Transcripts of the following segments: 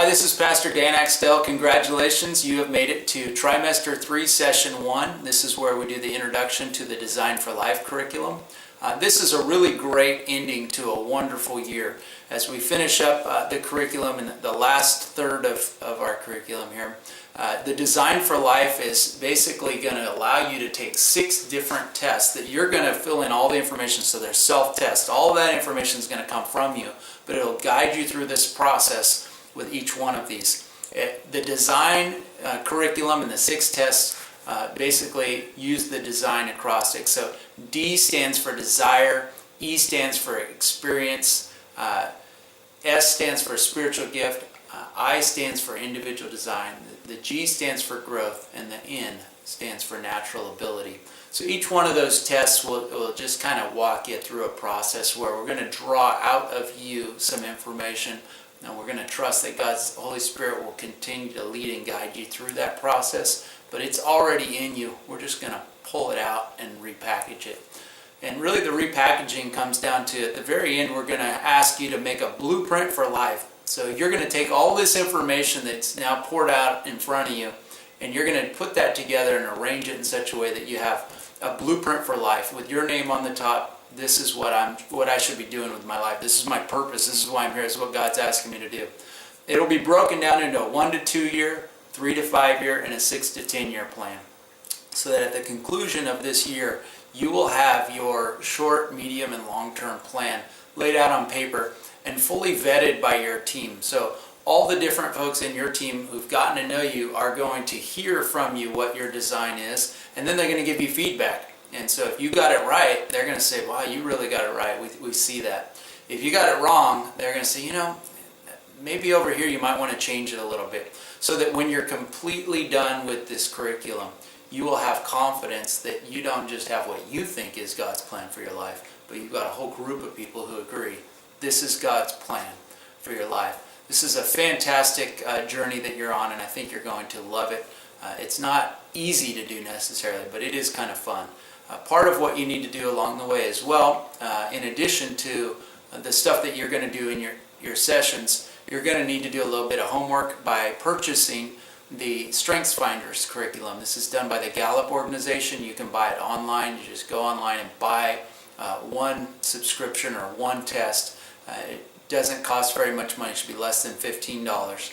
Hi, this is Pastor Dan Axtell. Congratulations, you have made it to Trimester 3, Session 1. This is where we do the introduction to the Design for Life curriculum. This is a really great ending to a wonderful year. As we finish up the curriculum in the last third of our curriculum here, the Design for Life is basically going to allow you to take 6 different tests that you're going to fill in all the information, so they're self-tests. All of that information is going to come from you, but it'll guide you through this process with each one of these. The design curriculum and the 6 tests basically use the design acrostic. So D stands for desire, E stands for experience, S stands for spiritual gift, I stands for individual design, the G stands for growth, and the N stands for natural ability. So each one of those tests will just kind of walk you through a process where we're going to draw out of you some information. And we're going to trust that God's Holy Spirit will continue to lead and guide you through that process. But it's already in you. We're just going to pull it out and repackage it. And really the repackaging comes down to, at the very end, we're going to ask you to make a blueprint for life. So you're going to take all this information that's now poured out in front of you, and you're going to put that together and arrange it in such a way that you have a blueprint for life with your name on the top. This is what I should be doing with my life. This is my purpose. This is why I'm here. This is what God's asking me to do. It'll be broken down into a 1 to 2 year, 3 to 5 year, and a 6 to 10 year plan. So that at the conclusion of this year, you will have your short, medium, and long-term plan laid out on paper and fully vetted by your team. So all the different folks in your team who've gotten to know you are going to hear from you what your design is, and then they're going to give you feedback. And so if you got it right, they're going to say, wow, you really got it right. We see that. If you got it wrong, they're going to say, maybe over here you might want to change it a little bit. So that when you're completely done with this curriculum, you will have confidence that you don't just have what you think is God's plan for your life, but you've got a whole group of people who agree this is God's plan for your life. This is a fantastic journey that you're on, and I think you're going to love it. It's not easy to do necessarily, but it is kind of fun. Part of what you need to do along the way as well, in addition to the stuff that you're going to do in your sessions, you're going to need to do a little bit of homework by purchasing the Strengths Finders curriculum. This is done by the Gallup organization. You can buy it online. You just go online and buy one subscription or one test. It doesn't cost very much money. It should be less than $15.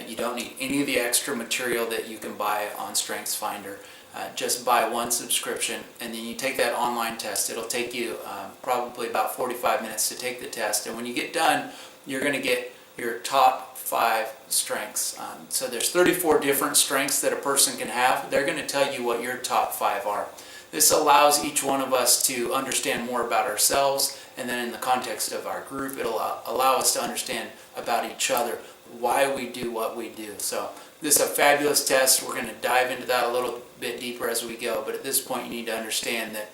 You don't need any of the extra material that you can buy on Strengths Finder. Just buy one subscription, and then you take that online test. It'll take you probably about 45 minutes to take the test, and when you get done, you're going to get your top 5 strengths. So there's 34 different strengths that a person can have. They're going to tell you what your top 5 are. This allows each one of us to understand more about ourselves, and then in the context of our group, it'll allow us to understand about each other, why we do what we do. So this is a fabulous test. We're going to dive into that a little bit deeper as we go, but at this point you need to understand that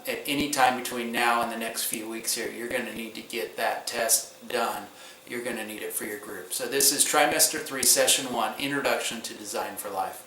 at any time between now and the next few weeks here, you're going to need to get that test done. You're going to need it for your group. So this is Trimester 3, Session 1, Introduction to Design for Life.